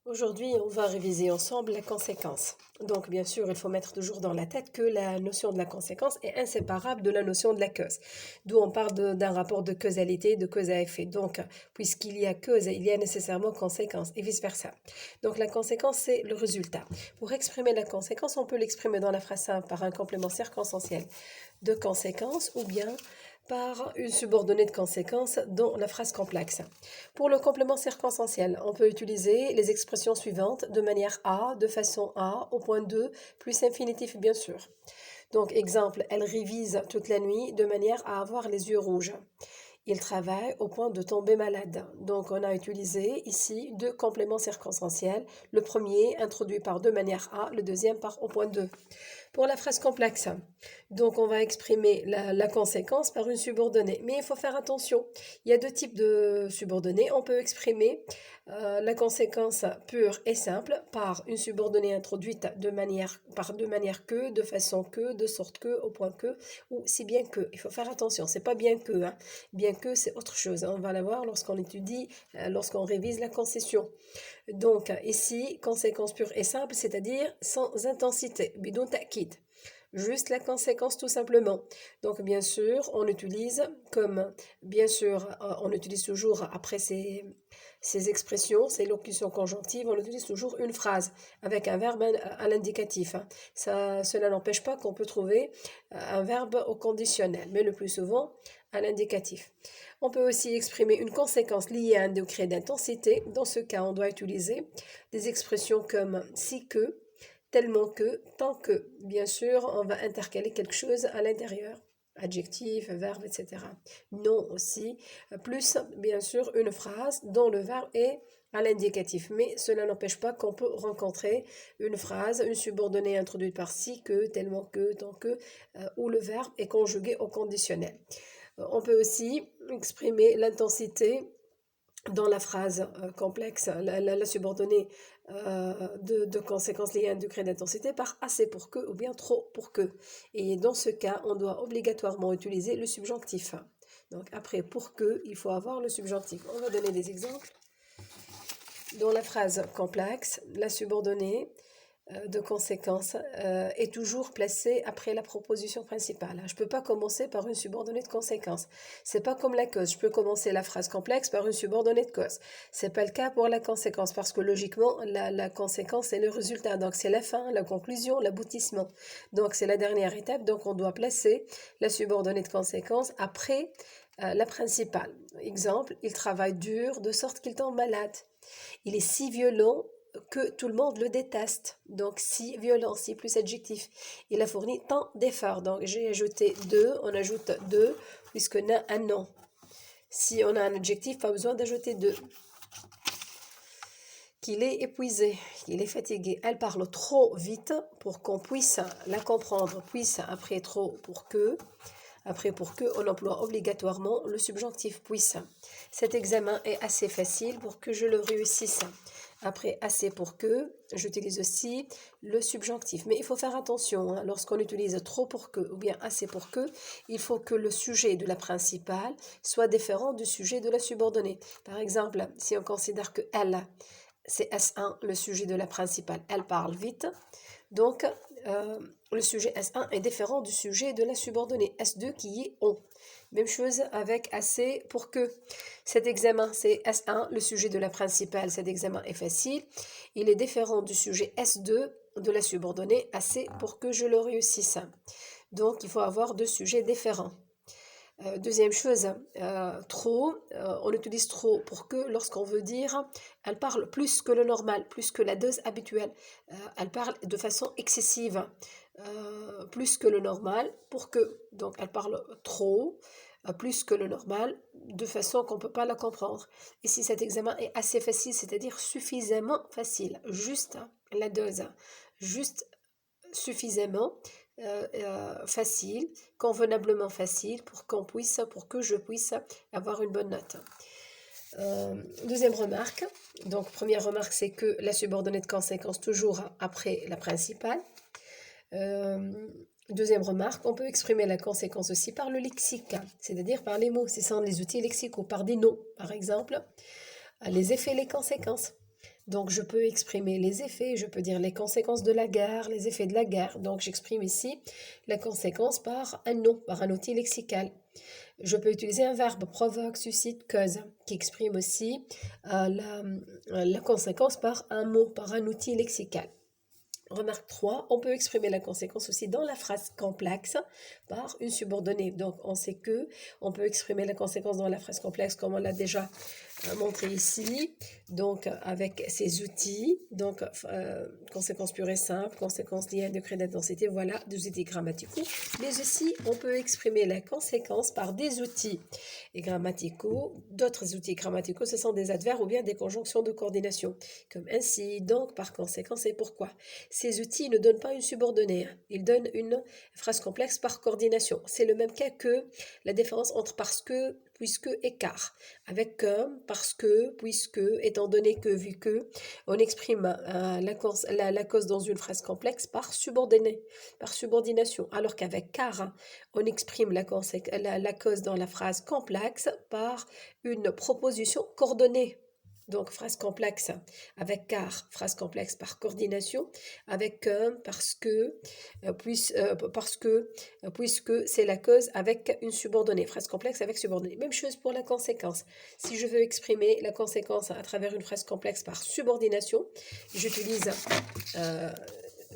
Aujourd'hui, on va réviser ensemble la conséquence. Donc, bien sûr, il faut mettre toujours dans la tête que la notion de la conséquence est inséparable de la notion de la cause. D'où on parle d'un rapport de causalité, de cause à effet. Donc, puisqu'il y a cause, il y a nécessairement conséquence et vice-versa. Donc, la conséquence, c'est le résultat. Pour exprimer la conséquence, on peut l'exprimer dans la phrase simple par un complément circonstanciel de conséquence ou bien par une subordonnée de conséquence dans la phrase complexe. Pour le complément circonstanciel, on peut utiliser les expressions suivantes de manière A, de façon A, au point 2, plus infinitif bien sûr. Donc exemple, elle révise toute la nuit de manière à avoir les yeux rouges. Il travaille au point de tomber malade. Donc on a utilisé ici deux compléments circonstanciels. Le premier introduit par de manière A, le deuxième par au point 2. Pour la phrase complexe, donc on va exprimer la conséquence par une subordonnée. Mais il faut faire attention. Il y a deux types de subordonnées. On peut exprimer la conséquence pure et simple par une subordonnée introduite de manière que, de façon que, de sorte que, au point que, ou si bien que. Il faut faire attention. C'est pas bien que. Hein. Bien que, c'est autre chose. On va la voir lorsqu'on étudie, lorsqu'on révise la concession. Donc, ici, conséquence pure et simple, c'est-à-dire sans intensité, bidon ta'kid. Juste la conséquence tout simplement. Donc, bien sûr, on utilise on utilise toujours après ces expressions, ces locutions conjonctives, on utilise toujours une phrase avec un verbe à l'indicatif. Hein. Cela n'empêche pas qu'on peut trouver un verbe au conditionnel, mais le plus souvent à l'indicatif. On peut aussi exprimer une conséquence liée à un degré d'intensité. Dans ce cas, on doit utiliser des expressions comme si que, tellement que, tant que. Bien sûr, on va intercaler quelque chose à l'intérieur. Adjectif, verbe, etc. Non aussi, plus bien sûr une phrase dont le verbe est à l'indicatif. Mais cela n'empêche pas qu'on peut rencontrer une phrase, une subordonnée introduite par si que, tellement que, tant que, où le verbe est conjugué au conditionnel. On peut aussi exprimer l'intensité dans la phrase complexe, la subordonnée de conséquences liées à un degré d'intensité par assez pour que ou bien trop pour que. Et dans ce cas, on doit obligatoirement utiliser le subjonctif. Donc après pour que, il faut avoir le subjonctif. On va donner des exemples. Dans la phrase complexe, la subordonnée de conséquence est toujours placée après la proposition principale. Je ne peux pas commencer par une subordonnée de conséquence. C'est pas comme la cause. Je peux commencer la phrase complexe par une subordonnée de cause. C'est pas le cas pour la conséquence parce que logiquement, la conséquence est le résultat. Donc c'est la fin, la conclusion, l'aboutissement. Donc c'est la dernière étape. Donc on doit placer la subordonnée de conséquence après la principale. Exemple, il travaille dur de sorte qu'il tombe malade. Il est si violent que tout le monde le déteste. Donc, si violent, si plus adjectif. Il a fourni tant d'efforts. Donc, j'ai ajouté deux, on ajoute deux, puisqu'on a un nom. Si on a un adjectif, pas besoin d'ajouter deux. Qu'il est épuisé, qu'il est fatigué. Elle parle trop vite pour qu'on puisse la comprendre. Puisse après trop pour que. Après, pour que, on emploie obligatoirement le subjonctif puisse. Cet examen est assez facile pour que je le réussisse. Après, assez pour que, j'utilise aussi le subjonctif. Mais il faut faire attention, hein, lorsqu'on utilise trop pour que ou bien assez pour que, il faut que le sujet de la principale soit différent du sujet de la subordonnée. Par exemple, si on considère que elle, c'est S1, le sujet de la principale, elle parle vite. Donc, le sujet S1 est différent du sujet de la subordonnée S2 qui est on. Même chose avec assez pour que. Cet examen, c'est S1, le sujet de la principale, cet examen est facile. Il est différent du sujet S2 de la subordonnée assez pour que je le réussisse. Donc, il faut avoir deux sujets différents. Deuxième chose, trop, on utilise trop pour que lorsqu'on veut dire elle parle plus que le normal, plus que la dose habituelle, elle parle de façon excessive, plus que le normal, pour que, donc elle parle trop, plus que le normal, de façon qu'on ne peut pas la comprendre. Ici, cet examen est assez facile, c'est-à-dire suffisamment facile, juste la dose, juste suffisamment facile, convenablement facile pour que je puisse avoir une bonne note. Deuxième remarque, donc première remarque c'est que la subordonnée de conséquence toujours après la principale. Deuxième remarque, on peut exprimer la conséquence aussi par le lexique, c'est-à-dire par les mots, c'est ça les outils lexicaux, par des noms par exemple, les effets, les conséquences. Donc, je peux exprimer les effets, je peux dire les conséquences de la guerre, les effets de la guerre. Donc, j'exprime ici la conséquence par un nom, par un outil lexical. Je peux utiliser un verbe provoque, suscite, cause, qui exprime aussi la conséquence par un mot, par un outil lexical. Remarque 3, on peut exprimer la conséquence aussi dans la phrase complexe par une subordonnée. Donc, on sait que on peut exprimer la conséquence dans la phrase complexe comme on l'a déjà montré ici. Donc, avec ces outils, donc conséquences pures et simples, conséquences liées à un degré d'intensité, voilà, des outils grammaticaux. Mais aussi, on peut exprimer la conséquence par des outils grammaticaux. D'autres outils grammaticaux, ce sont des adverbes ou bien des conjonctions de coordination, comme ainsi, donc, par conséquence et pourquoi. Ces outils ne donnent pas une subordonnée, ils donnent une phrase complexe par coordination. C'est le même cas que la différence entre parce que, puisque et car. Avec comme, parce que, puisque, étant donné que, vu que, on exprime la cause dans une phrase complexe par subordonnée, par subordination. Alors qu'avec car, on exprime la cause dans la phrase complexe par une proposition coordonnée. Donc, phrase complexe avec car, phrase complexe par coordination, avec parce que, puisque c'est la cause avec une subordonnée, phrase complexe avec subordonnée. Même chose pour la conséquence. Si je veux exprimer la conséquence à travers une phrase complexe par subordination, j'utilise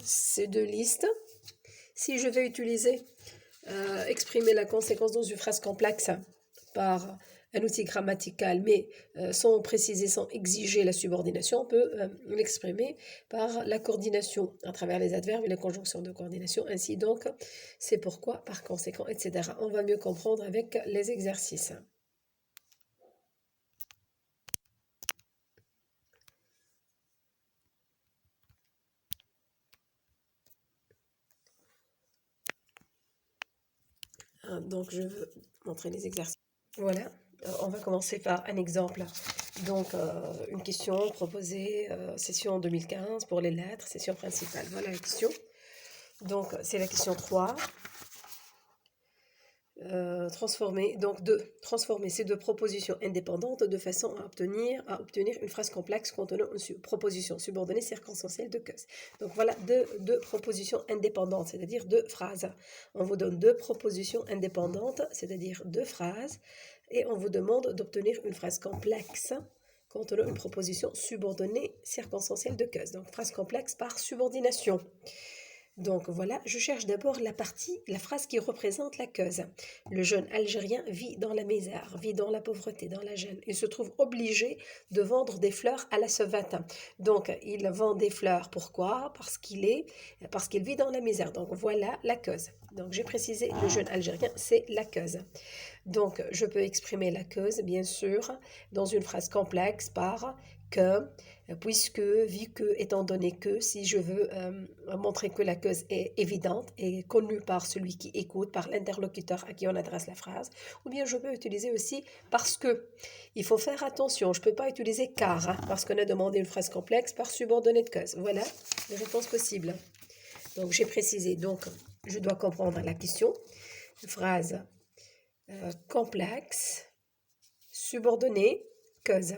ces deux listes. Si je veux exprimer la conséquence dans une phrase complexe par un outil grammatical, mais sans préciser, sans exiger la subordination, on peut l'exprimer par la coordination à travers les adverbes et les conjonctions de coordination. Ainsi donc, c'est pourquoi, par conséquent, etc. On va mieux comprendre avec les exercices. Donc, je veux montrer les exercices. Voilà, on va commencer par un exemple. Donc, une question proposée, session 2015 pour les lettres, session principale. Voilà la question. Donc, c'est la question 3. Transformer ces deux propositions indépendantes de façon à obtenir une phrase complexe contenant une proposition subordonnée circonstancielle de cause. Donc voilà deux propositions indépendantes, c'est-à-dire deux phrases. On vous donne deux propositions indépendantes, c'est-à-dire deux phrases, et on vous demande d'obtenir une phrase complexe contenant une proposition subordonnée circonstancielle de cause. Donc phrase complexe par subordination. Donc voilà, je cherche d'abord la phrase qui représente la cause. Le jeune Algérien vit dans la misère, vit dans la pauvreté, dans la gêne. Il se trouve obligé de vendre des fleurs à la sauvette. Donc il vend des fleurs, pourquoi? Parce qu'il vit dans la misère. Donc voilà la cause. Donc j'ai précisé, le jeune Algérien, c'est la cause. Donc je peux exprimer la cause, bien sûr, dans une phrase complexe par que, puisque, vu que, étant donné que, si je veux montrer que la cause est évidente et connue par celui qui écoute, par l'interlocuteur à qui on adresse la phrase, ou bien je peux utiliser aussi parce que. Il faut faire attention, je ne peux pas utiliser car, parce qu'on a demandé une phrase complexe par subordonnée de cause. Voilà les réponses possibles. Donc j'ai précisé, donc je dois comprendre la question. Phrase complexe, subordonnée, cause.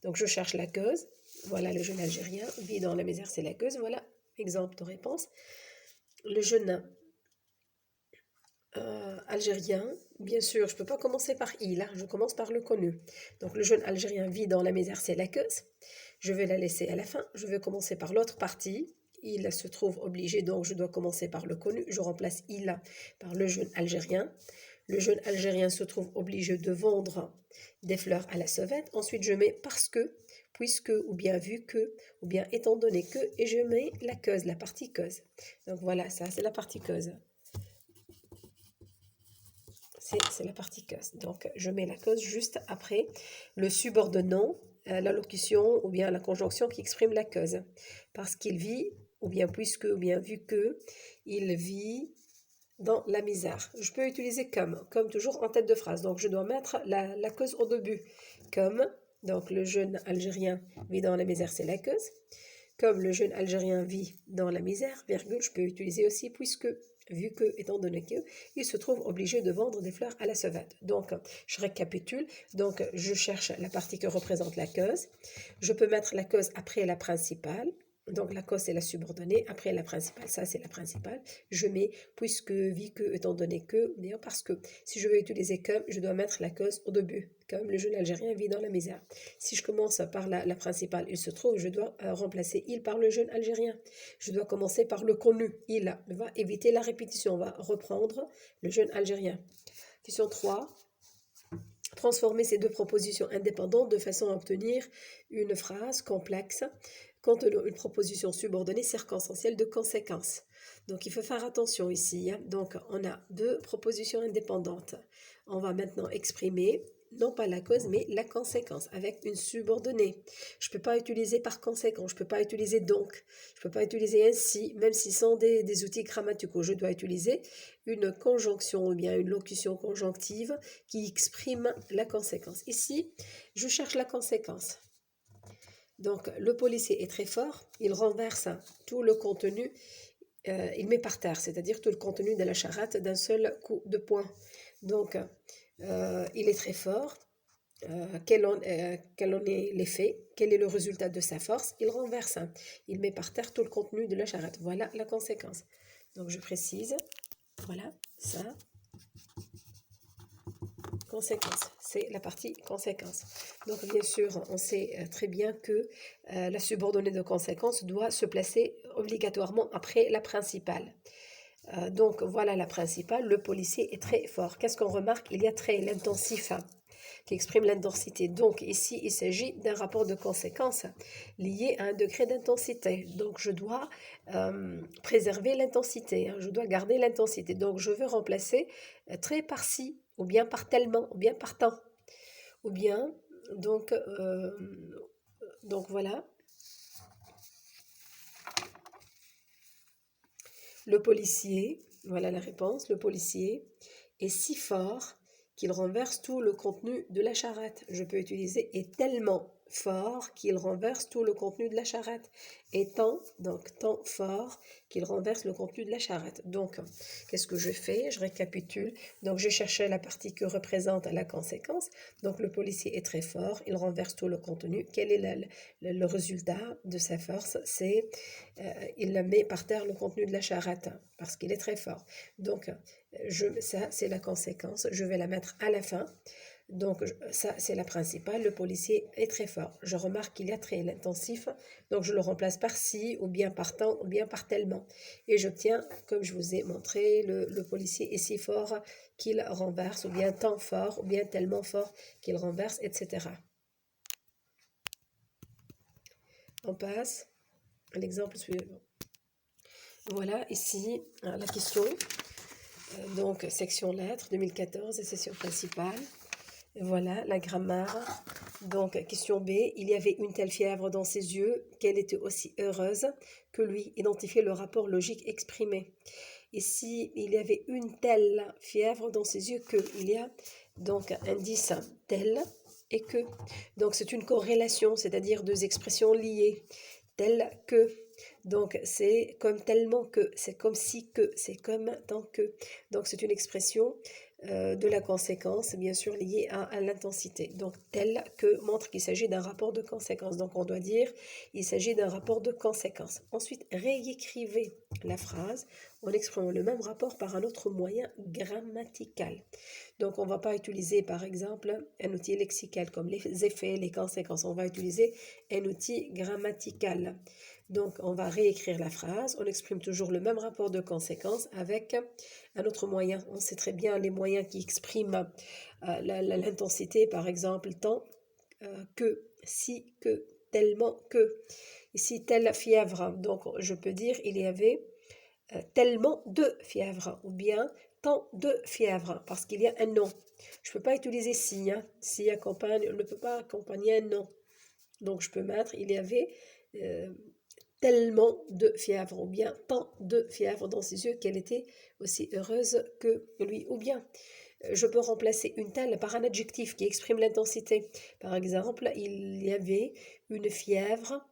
Donc je cherche la cause. Voilà, le jeune Algérien vit dans la misère, c'est la cause. Voilà, exemple de réponse. Le jeune Algérien, bien sûr, je ne peux pas commencer par il, hein, je commence par le connu. Donc le jeune Algérien vit dans la misère, c'est la cause. Je vais la laisser à la fin. Je vais commencer par l'autre partie. Il se trouve obligé, donc je dois commencer par le connu. Je remplace il par le jeune Algérien. Le jeune Algérien se trouve obligé de vendre des fleurs à la sauvette. Ensuite, je mets parce que, puisque, ou bien vu que, ou bien étant donné que, et je mets la cause, la partie cause. Donc voilà, ça c'est la partie cause. C'est la partie cause. Donc je mets la cause juste après le subordonnant, la locution ou bien la conjonction qui exprime la cause. Parce qu'il vit, ou bien puisque, ou bien vu que, il vit dans la misère. Je peux utiliser comme toujours en tête de phrase. Donc je dois mettre la cause au début. Comme, donc le jeune Algérien vit dans la misère, c'est la cause. Comme le jeune Algérien vit dans la misère, virgule, je peux utiliser aussi puisque. vu que, étant donné que, il se trouve obligé de vendre des fleurs à la sauvette. Donc, je récapitule. Donc, je cherche la partie que représente la cause. Je peux mettre la cause après la principale. Donc, la cause, c'est la subordonnée. Après la principale, ça, c'est la principale. Je mets puisque, vu que, étant donné que, d'ailleurs parce que. Si je veux utiliser comme, je dois mettre la cause au début. Comme le jeune Algérien vit dans la misère. Si je commence par la principale, il se trouve, je dois remplacer il par le jeune Algérien. Je dois commencer par le connu. Il va éviter la répétition. On va reprendre le jeune Algérien. Question 3. Transformer ces deux propositions indépendantes de façon à obtenir une phrase complexe contenant une proposition subordonnée circonstancielle de conséquence. Donc il faut faire attention ici. Donc on a deux propositions indépendantes. On va maintenant exprimer non pas la cause, mais la conséquence, avec une subordonnée. Je ne peux pas utiliser par conséquent, je ne peux pas utiliser donc, je ne peux pas utiliser ainsi, même si ce sont des outils grammaticaux. Je dois utiliser une conjonction ou bien une locution conjonctive qui exprime la conséquence. Ici, je cherche la conséquence. Donc, le policier est très fort, il renverse tout le contenu, il met par terre, c'est-à-dire tout le contenu de la charrette d'un seul coup de poing. Donc, il est très fort. Quel en est l'effet? Quel est le résultat de sa force? Il renverse. Il met par terre tout le contenu de la charrette. Voilà la conséquence. Donc je précise. Voilà, ça. Conséquence. C'est la partie conséquence. Donc bien sûr, on sait très bien que la subordonnée de conséquence doit se placer obligatoirement après la principale. Donc voilà la principale. Le policier est très fort. Qu'est-ce qu'on remarque? Il y a très l'intensif qui exprime l'intensité. Donc ici, il s'agit d'un rapport de conséquence lié à un degré d'intensité. Donc je dois préserver l'intensité, je dois garder l'intensité. Donc je veux remplacer très par ci, ou bien par tellement, ou bien par tant, ou bien, donc voilà. Le policier, voilà la réponse, le policier est si fort qu'il renverse tout le contenu de la charrette. Je peux utiliser est tellement fort qu'il renverse tout le contenu de la charrette. Étant donc tant fort qu'il renverse le contenu de la charrette. Donc, qu'est-ce que je fais? Je récapitule. Donc, je cherchais la partie que représente la conséquence. Donc, le policier est très fort, il renverse tout le contenu. Quel est le résultat de sa force? C'est il met par terre le contenu de la charrette parce qu'il est très fort. Donc, ça, c'est la conséquence. Je vais la mettre à la fin. Donc, ça, c'est la principale. Le policier est très fort. Je remarque qu'il y a très l'intensif. Donc, je le remplace par si, ou bien par tant, ou bien par tellement. Et j'obtiens, comme je vous ai montré, le policier est si fort qu'il renverse, ou bien tant fort, ou bien tellement fort qu'il renverse, etc. On passe à l'exemple suivant. Voilà, ici, la question. Donc, section lettres, 2014, session principale. Voilà, la grammaire. Donc, question B. Il y avait une telle fièvre dans ses yeux qu'elle était aussi heureuse que lui. Identifier le rapport logique exprimé. Ici, il y avait une telle fièvre dans ses yeux que. Il y a donc indice tel et que. Donc, c'est une corrélation, c'est-à-dire deux expressions liées. Tel que. Donc, c'est comme tellement que, c'est comme si que, c'est comme tant que. Donc, c'est une expression de la conséquence, bien sûr, liée à l'intensité. Donc, tel que montre qu'il s'agit d'un rapport de conséquence. Donc, on doit dire, il s'agit d'un rapport de conséquence. Ensuite, réécrivez la phrase en exprimant le même rapport par un autre moyen grammatical. Donc, on ne va pas utiliser, par exemple, un outil lexical comme les effets, les conséquences. On va utiliser un outil grammatical. Donc, on va réécrire la phrase. On exprime toujours le même rapport de conséquence avec un autre moyen. On sait très bien les moyens qui expriment l'intensité, par exemple, tant que, si, que, tellement que. Ici, telle fièvre. Donc, je peux dire il y avait tellement de fièvre ou bien tant de fièvre parce qu'il y a un nom. Je ne peux pas utiliser si. Si accompagne, on ne peut pas accompagner un nom. Donc, je peux mettre il y avait tellement de fièvre ou bien tant de fièvre dans ses yeux qu'elle était aussi heureuse que lui. Ou bien, je peux remplacer une telle par un adjectif qui exprime l'intensité. Par exemple, il y avait une fièvre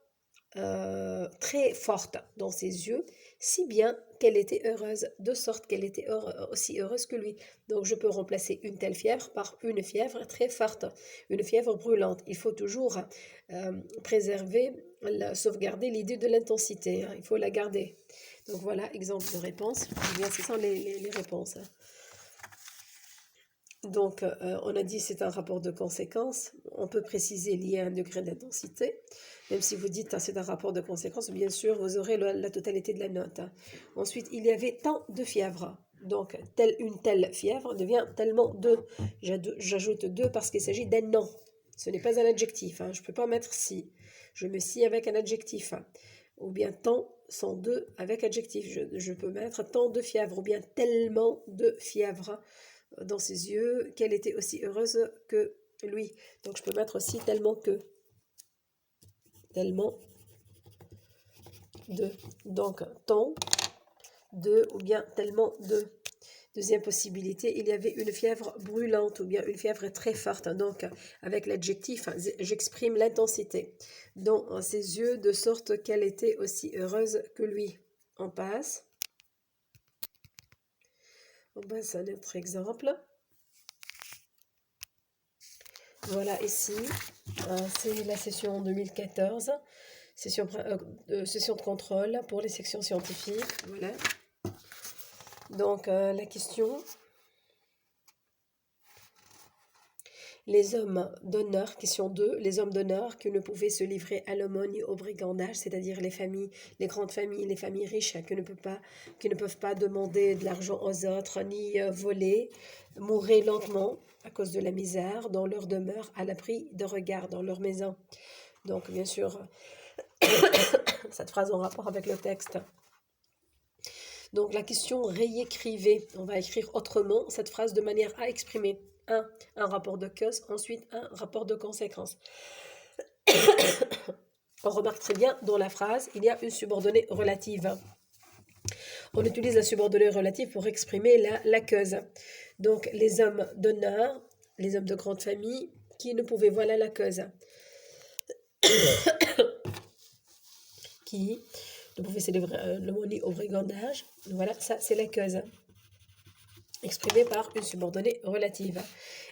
très forte dans ses yeux, si bien qu'elle était heureuse, de sorte qu'elle était aussi heureuse que lui. Donc je peux remplacer une telle fièvre par une fièvre très forte, une fièvre brûlante. Il faut toujours préserver, sauvegarder l'idée de l'intensité, hein. Il faut la garder. Donc voilà, exemple de réponse. Eh bien, ce sont les réponses, hein. Donc, on a dit c'est un rapport de conséquences. On peut préciser lié à un degré d'intensité. Même si vous dites c'est un rapport de conséquences, bien sûr, vous aurez la totalité de la note, hein. Ensuite, il y avait tant de fièvre. Donc, une telle fièvre devient tellement de. J'ajoute deux parce qu'il s'agit d'un nom. Ce n'est pas un adjectif, hein. Je ne peux pas mettre si. Je mets si avec un adjectif, hein. Ou bien tant sont deux avec adjectif. Je peux mettre tant de fièvre ou bien tellement de fièvre dans ses yeux, qu'elle était aussi heureuse que lui. Donc je peux mettre aussi tellement que. Tellement de. Donc tant de ou bien tellement de. Deuxième possibilité, il y avait une fièvre brûlante ou bien une fièvre très forte. Donc avec l'adjectif, j'exprime l'intensité dans ses yeux de sorte qu'elle était aussi heureuse que lui. On passe. On passe à notre exemple. Voilà, ici, c'est la session 2014, session de contrôle pour les sections scientifiques. Voilà. Donc, la question, les hommes d'honneur, question 2, les hommes d'honneur qui ne pouvaient se livrer à l'aumône et au brigandage, c'est-à-dire les familles, les grandes familles, les familles riches qui ne peuvent pas demander de l'argent aux autres ni voler, mouraient lentement à cause de la misère dans leur demeure, à l'abri de regard dans leur maison. Donc, bien sûr, cette phrase en rapport avec le texte. Donc, la question réécrivez. On va écrire autrement cette phrase de manière à exprimer un rapport de cause, ensuite un rapport de conséquence. On remarque très bien, dans la phrase, il y a une subordonnée relative. On utilise la subordonnée relative pour exprimer la cause. Donc, les hommes d'honneur, les hommes de grande famille, qui ne pouvaient, voilà la cause. Qui ne pouvaient célébrer l'aumône au brigandage. Voilà, ça c'est la cause, exprimée par une subordonnée relative.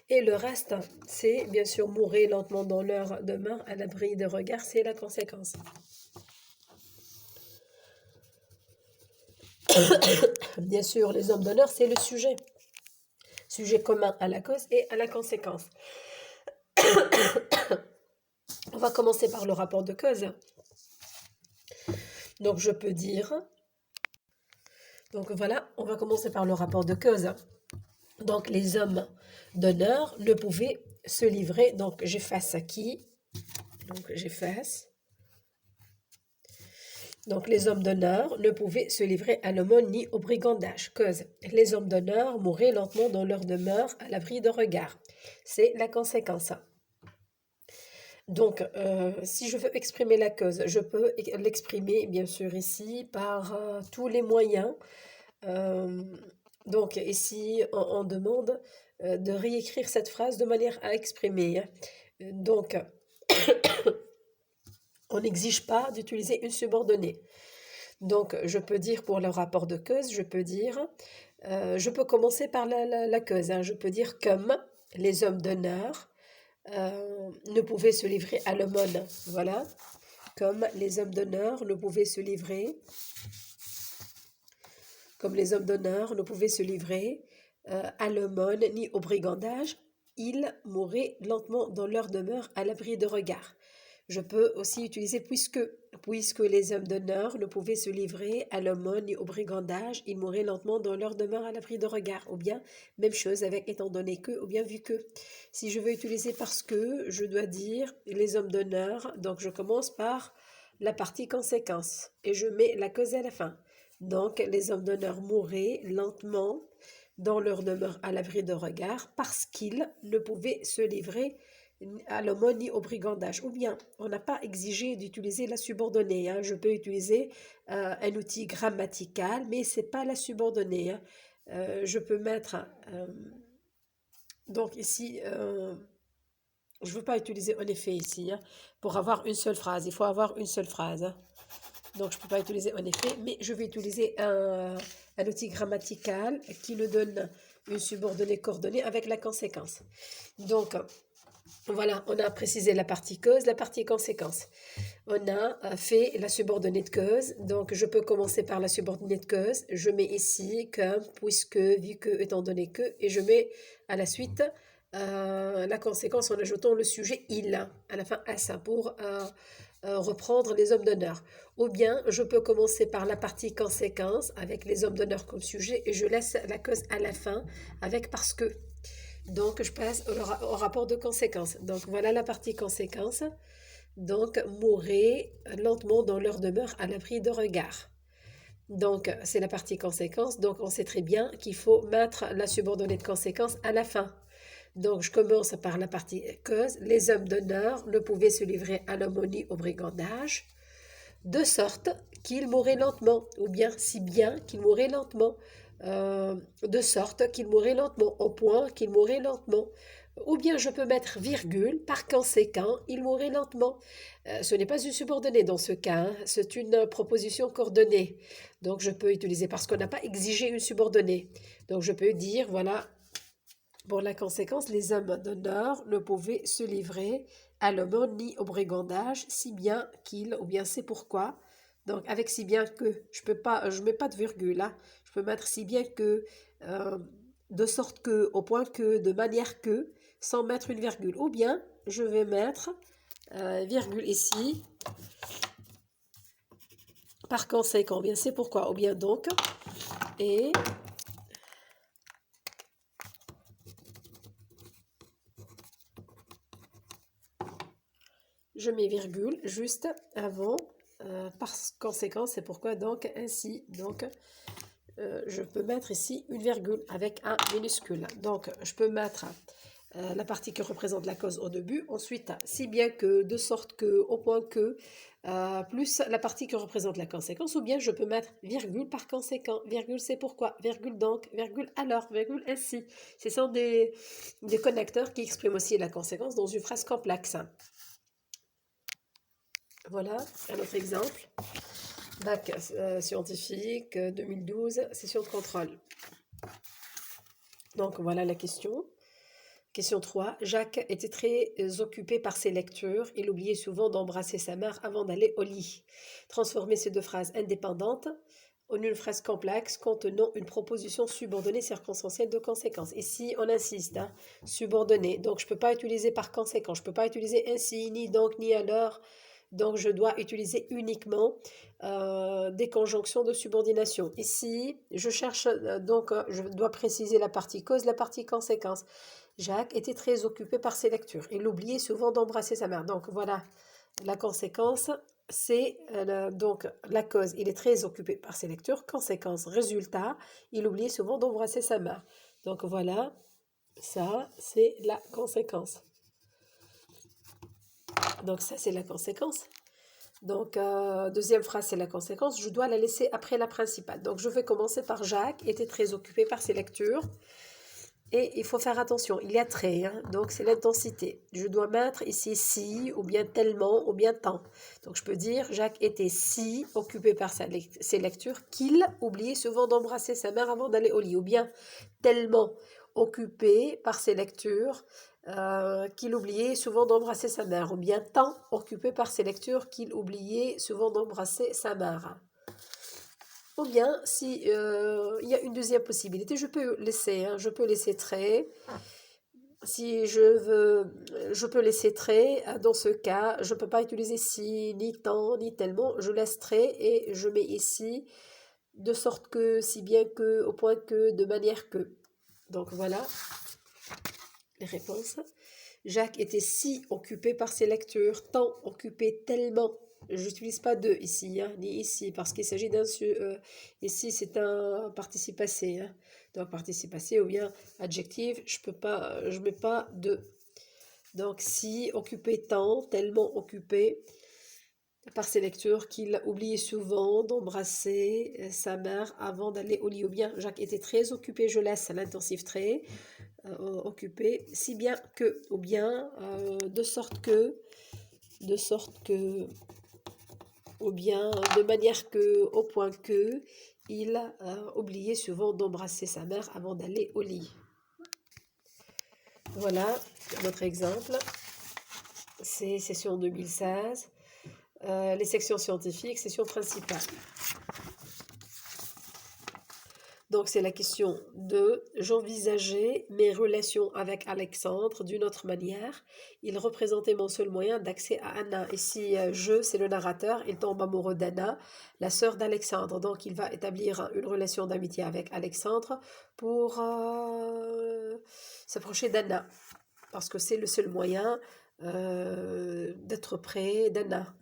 Et le reste, c'est bien sûr mourir lentement dans leur demeure à l'abri de regard, c'est la conséquence. Bien sûr, les hommes d'honneur, c'est le sujet commun à la cause et à la conséquence. On va commencer par le rapport de cause. Donc je peux dire, donc voilà, on va commencer par le rapport de cause. Donc les hommes d'honneur ne pouvaient se livrer, donc j'efface à qui, donc j'efface. Donc les hommes d'honneur ne pouvaient se livrer à l'aumône ni au brigandage. Cause, les hommes d'honneur mouraient lentement dans leur demeure à l'abri de regard. C'est la conséquence. Donc, si je veux exprimer la cause, je peux l'exprimer bien sûr ici par tous les moyens. Donc ici, on demande de réécrire cette phrase de manière à exprimer. Donc, on n'exige pas d'utiliser une subordonnée. Donc, je peux dire pour le rapport de cause, je peux commencer par la cause, hein. Je peux dire comme les hommes d'honneur ne pouvaient se livrer à l'aumône. Voilà, comme les hommes d'honneur ne pouvaient se livrer, comme les hommes d'honneur ne pouvaient se livrer à l'aumône ni au brigandage, ils mouraient lentement dans leur demeure à l'abri de regard. Je peux aussi utiliser puisque les hommes d'honneur ne pouvaient se livrer à l'aumône ni au brigandage, ils mouraient lentement dans leur demeure à l'abri de regard. Ou bien, même chose avec étant donné que, ou bien vu que. Si je veux utiliser parce que, je dois dire les hommes d'honneur, donc je commence par la partie conséquence et je mets la cause à la fin. Donc, les hommes d'honneur mouraient lentement dans leur demeure à l'abri de regard parce qu'ils ne pouvaient se livrer à l'aumône ni au brigandage. Ou bien, on n'a pas exigé d'utiliser la subordonnée, hein. Je peux utiliser un outil grammatical, mais ce n'est pas la subordonnée, hein. Je peux mettre, donc ici, Je ne veux pas utiliser en effet ici, hein, pour avoir une seule phrase. Il faut avoir une seule phrase, hein. Donc, je ne peux pas utiliser en effet, mais je vais utiliser un outil grammatical qui nous donne une subordonnée coordonnée avec la conséquence. Donc, voilà, on a précisé la partie cause, la partie conséquence. On a fait la subordonnée de cause, donc je peux commencer par la subordonnée de cause. Je mets ici que, puisque, vu que, étant donné que, et je mets à la suite la conséquence en ajoutant le sujet il, à la fin à ça, pour reprendre les hommes d'honneur. Ou bien je peux commencer par la partie conséquence avec les hommes d'honneur comme sujet et je laisse la cause à la fin avec parce que. Donc je passe au rapport de conséquence. Donc voilà la partie conséquence. Donc mourrez lentement dans leur demeure à l'abri de regard. Donc c'est la partie conséquence. Donc on sait très bien qu'il faut mettre la subordonnée de conséquence à la fin. Donc, je commence par la partie cause. Les hommes d'honneur ne pouvaient se livrer à l'aumônerie au brigandage, de sorte qu'ils mouraient lentement, ou bien si bien qu'ils mouraient lentement, de sorte qu'ils mouraient lentement, au point qu'ils mouraient lentement. Ou bien je peux mettre virgule, par conséquent, ils mouraient lentement. Ce n'est pas une subordonnée dans ce cas, hein, c'est une proposition coordonnée. Donc je peux utiliser, parce qu'on n'a pas exigé une subordonnée. Donc je peux dire, voilà, pour la conséquence, les hommes d'honneur ne pouvaient se livrer à l'aumône ni au brigandage, si bien qu'ils, ou bien c'est pourquoi. Donc, avec si bien que, je mets pas de virgule là, je peux mettre si bien que, euh, de sorte que, au point que, de manière que, sans mettre une virgule. Ou bien, je vais mettre virgule ici, par conséquent, ou bien c'est pourquoi, ou bien donc, et je mets virgule juste avant, par conséquent, c'est pourquoi, donc, ainsi, donc, je peux mettre ici une virgule avec un minuscule. Donc, je peux mettre la partie qui représente la cause au début, ensuite, si bien que, de sorte que, au point que, plus la partie qui représente la conséquence, ou bien je peux mettre virgule par conséquent, virgule c'est pourquoi, virgule donc, virgule alors, virgule ainsi. Ce sont des connecteurs qui expriment aussi la conséquence dans une phrase complexe. Voilà un autre exemple. Bac scientifique 2012, session de contrôle. Donc voilà la question. Question 3. Jacques était très occupé par ses lectures. Il oubliait souvent d'embrasser sa mère avant d'aller au lit. Transformer ces deux phrases indépendantes en une phrase complexe contenant une proposition subordonnée circonstancielle de conséquence. Ici, on insiste, hein, subordonnée. Donc, je ne peux pas utiliser par conséquent. Je ne peux pas utiliser ainsi, ni donc, ni alors. Donc, je dois utiliser uniquement des conjonctions de subordination. Ici, je cherche, je dois préciser la partie cause, la partie conséquence. Jacques était très occupé par ses lectures. Il oubliait souvent d'embrasser sa mère. Donc, voilà, la conséquence, c'est donc la cause. Il est très occupé par ses lectures. Conséquence, résultat, il oubliait souvent d'embrasser sa mère. Donc, voilà, ça, c'est la conséquence. Donc ça, c'est la conséquence. Donc, deuxième phrase, c'est la conséquence. Je dois la laisser après la principale. Donc, je vais commencer par Jacques, était très occupé par ses lectures. Et il faut faire attention, il y a très, hein, donc c'est l'intensité. Je dois mettre ici si, ou bien tellement, ou bien tant. Donc, je peux dire, Jacques était si occupé par ses lectures qu'il oubliait souvent d'embrasser sa mère avant d'aller au lit. Ou bien tellement occupé par ses lectures qu'il oubliait souvent d'embrasser sa mère, ou bien tant occupé par ses lectures qu'il oubliait souvent d'embrasser sa mère. Ou bien, si il y a une deuxième possibilité, je peux laisser, hein, je peux laisser trait. Si je veux, je peux laisser trait. Dans ce cas, je ne peux pas utiliser si, ni tant, ni tellement. Je laisse trait et je mets ici de sorte que, si bien que, au point que, de manière que. Donc voilà les réponses. Jacques était si occupé par ses lectures, tant occupé tellement. Je n'utilise pas de ici, hein, ni ici, parce qu'il s'agit d'un... ici, c'est un participe passé. Hein. Donc, participe passé ou bien adjectif, je mets pas de. Donc, si occupé tant, tellement occupé par ses lectures qu'il oubliait souvent d'embrasser sa mère avant d'aller au lit. Ou bien, Jacques était très occupé, je laisse l'intensif trait. occupé, si bien que, ou bien de sorte que, ou bien de manière que, au point que, il oubliait souvent d'embrasser sa mère avant d'aller au lit. Voilà notre exemple. C'est session 2016. Les sections scientifiques, session principale. Donc, c'est la question 2. J'envisageais mes relations avec Alexandre d'une autre manière. Il représentait mon seul moyen d'accès à Anna. Ici, je, c'est le narrateur. Il tombe amoureux d'Anna, la sœur d'Alexandre. Donc, il va établir une relation d'amitié avec Alexandre pour s'approcher d'Anna. Parce que c'est le seul moyen d'être près d'Anna.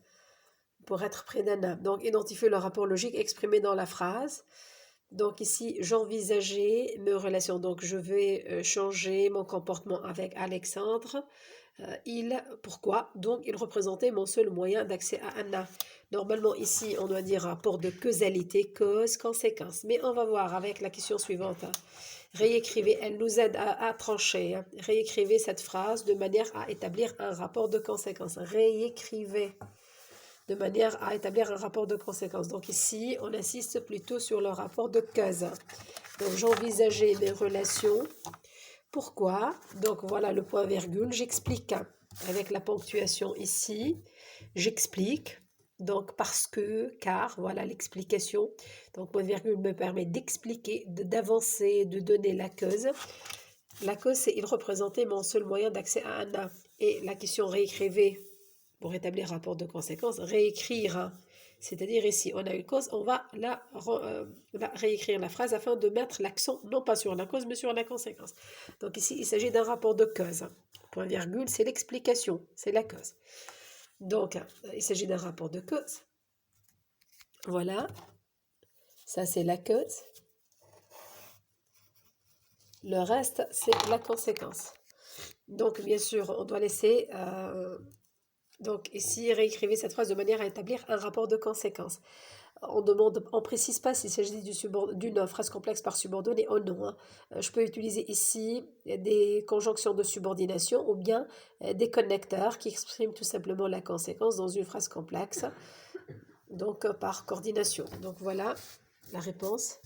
Pour être près d'Anna. Donc, identifier le rapport logique exprimé dans la phrase. Donc ici, j'envisageais mes relations. Donc je vais changer mon comportement avec Alexandre. Pourquoi? Donc il représentait mon seul moyen d'accès à Anna. Normalement ici, on doit dire rapport de causalité, cause, conséquence. Mais on va voir avec la question suivante. Réécrivez, elle nous aide à trancher. Réécrivez cette phrase de manière à établir un rapport de conséquence. Réécrivez de manière à établir un rapport de conséquence. Donc ici, on insiste plutôt sur le rapport de cause. Donc j'envisageais mes relations. Pourquoi? Donc voilà le point virgule. J'explique avec la ponctuation ici. J'explique. Donc parce que, car, voilà l'explication. Donc point virgule me permet d'expliquer, d'avancer, de donner la cause. La cause, c'est il représentait mon seul moyen d'accès à Anna. Et la question réécrivez pour établir rapport de conséquence, réécrire. C'est-à-dire ici, on a une cause, on va réécrire la phrase afin de mettre l'accent non pas sur la cause, mais sur la conséquence. Donc ici, il s'agit d'un rapport de cause. Point virgule, c'est l'explication, c'est la cause. Donc, il s'agit d'un rapport de cause. Voilà. Ça, c'est la cause. Le reste, c'est la conséquence. Donc, bien sûr, on doit laisser... Donc ici, réécrivez cette phrase de manière à établir un rapport de conséquence. On ne précise pas s'il s'agit d'une phrase complexe par subordonnée ou non. Hein. Je peux utiliser ici des conjonctions de subordination ou bien des connecteurs qui expriment tout simplement la conséquence dans une phrase complexe, donc par coordination. Donc voilà la réponse.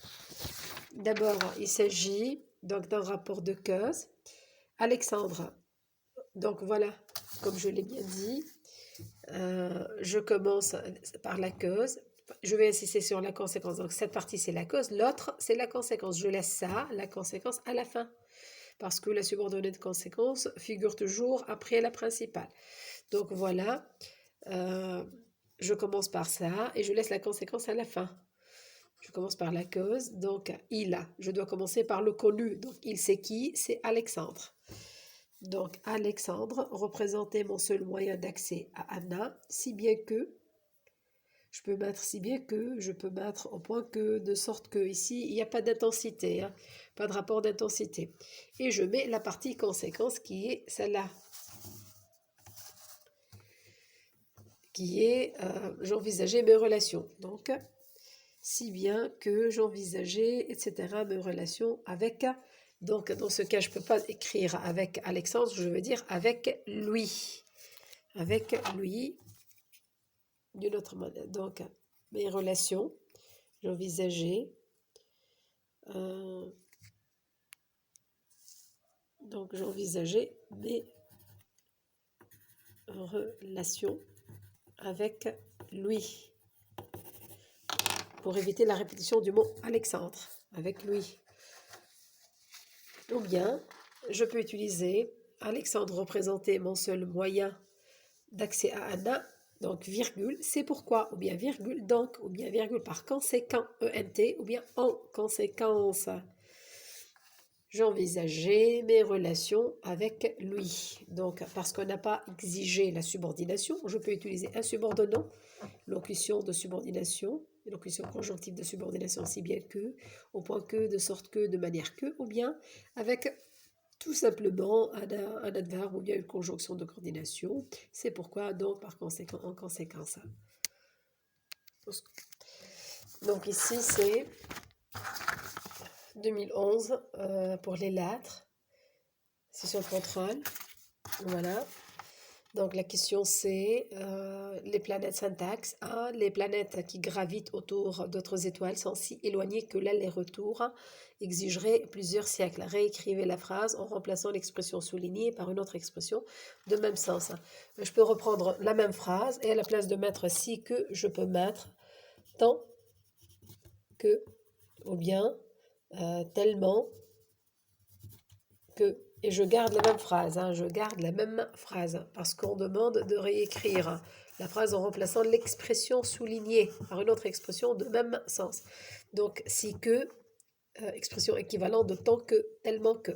D'abord, il s'agit donc d'un rapport de cause. Alexandre, donc voilà, comme je l'ai bien dit, je commence par la cause. Je vais insister sur la conséquence. Donc, cette partie, c'est la cause. L'autre, c'est la conséquence. Je laisse ça, la conséquence, à la fin. Parce que la subordonnée de conséquence figure toujours après la principale. Donc, voilà. Je commence par ça et je laisse la conséquence à la fin. Je commence par la cause. Donc, il a. Je dois commencer par le connu. Donc, il, c'est qui? C'est Alexandre. Donc, Alexandre représentait mon seul moyen d'accès à Anna, si bien que, je peux mettre au point que, de sorte que, ici, il n'y a pas d'intensité, hein, pas de rapport d'intensité. Et je mets la partie conséquence qui est celle-là, qui est, j'envisageais mes relations. Donc, si bien que j'envisageais, etc., mes relations avec... Donc, dans ce cas, je ne peux pas écrire avec Alexandre, je veux dire avec lui. Avec lui, d'une autre manière. Donc, mes relations, j'envisageais. Donc, j'envisageais mes relations avec lui. Pour éviter la répétition du mot Alexandre, avec lui. Ou bien, je peux utiliser Alexandre représentait mon seul moyen d'accès à Anna, donc virgule, c'est pourquoi, ou bien virgule, donc, ou bien virgule par conséquent, ENT, ou bien en conséquence. J'envisageais mes relations avec lui. Donc, parce qu'on n'a pas exigé la subordination, je peux utiliser un subordonnant, locution de subordination, locution conjonctive de subordination, si bien que, au point que, de sorte que, de manière que, ou bien avec tout simplement un adverbe ou bien une conjonction de coordination. C'est pourquoi, donc, par conséquent, en conséquence. Donc ici, c'est 2011 pour les lettres. session de contrôle. Voilà. Donc la question c'est les planètes syntaxe. Les planètes qui gravitent autour d'autres étoiles sont si éloignées que l'aller-retour exigerait plusieurs siècles. Réécrivez la phrase en remplaçant l'expression soulignée par une autre expression de même sens. Je peux reprendre la même phrase et à la place de mettre si que, je peux mettre tant que ou bien tellement que. Et je garde la même phrase, je garde la même phrase, parce qu'on demande de réécrire la phrase en remplaçant l'expression soulignée par une autre expression de même sens. Donc, si que, expression équivalente de tant que, tellement que.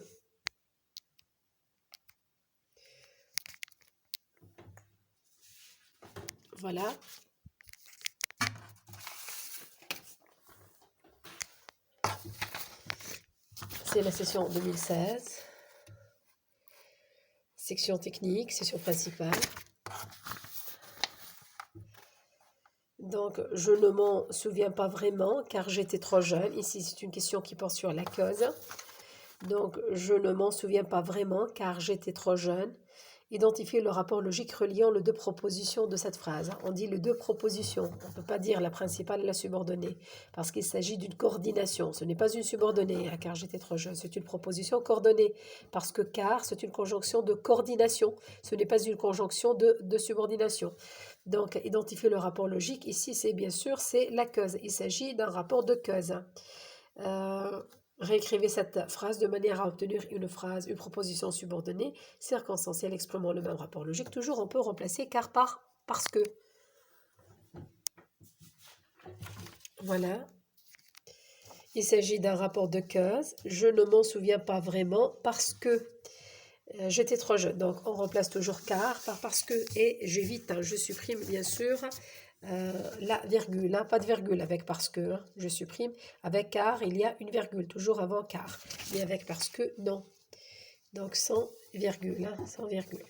Voilà. C'est la session 2016. Section technique, session principale. Donc, je ne m'en souviens pas vraiment car j'étais trop jeune. Ici, c'est une question qui porte sur la cause. Donc, je ne m'en souviens pas vraiment car j'étais trop jeune. Identifier le rapport logique reliant les deux propositions de cette phrase. On dit les deux propositions. On ne peut pas dire la principale et la subordonnée parce qu'il s'agit d'une coordination. Ce n'est pas une subordonnée, car j'étais trop jeune. C'est une proposition coordonnée parce que car, c'est une conjonction de coordination. Ce n'est pas une conjonction de subordination. Donc, identifier le rapport logique, ici, c'est bien sûr, c'est la cause. Il s'agit d'un rapport de cause. Réécrivez cette phrase de manière à obtenir une phrase, une proposition subordonnée, circonstancielle exprimant le même rapport logique. Toujours, on peut remplacer car par parce que. Voilà. Il s'agit d'un rapport de cause. Je ne m'en souviens pas vraiment parce que j'étais trop jeune. Donc, on remplace toujours car par parce que et j'évite, je supprime bien sûr la virgule, pas de virgule avec parce que, je supprime. Avec car, il y a une virgule, toujours avant car. Mais avec parce que, non. Donc sans virgule, sans virgule.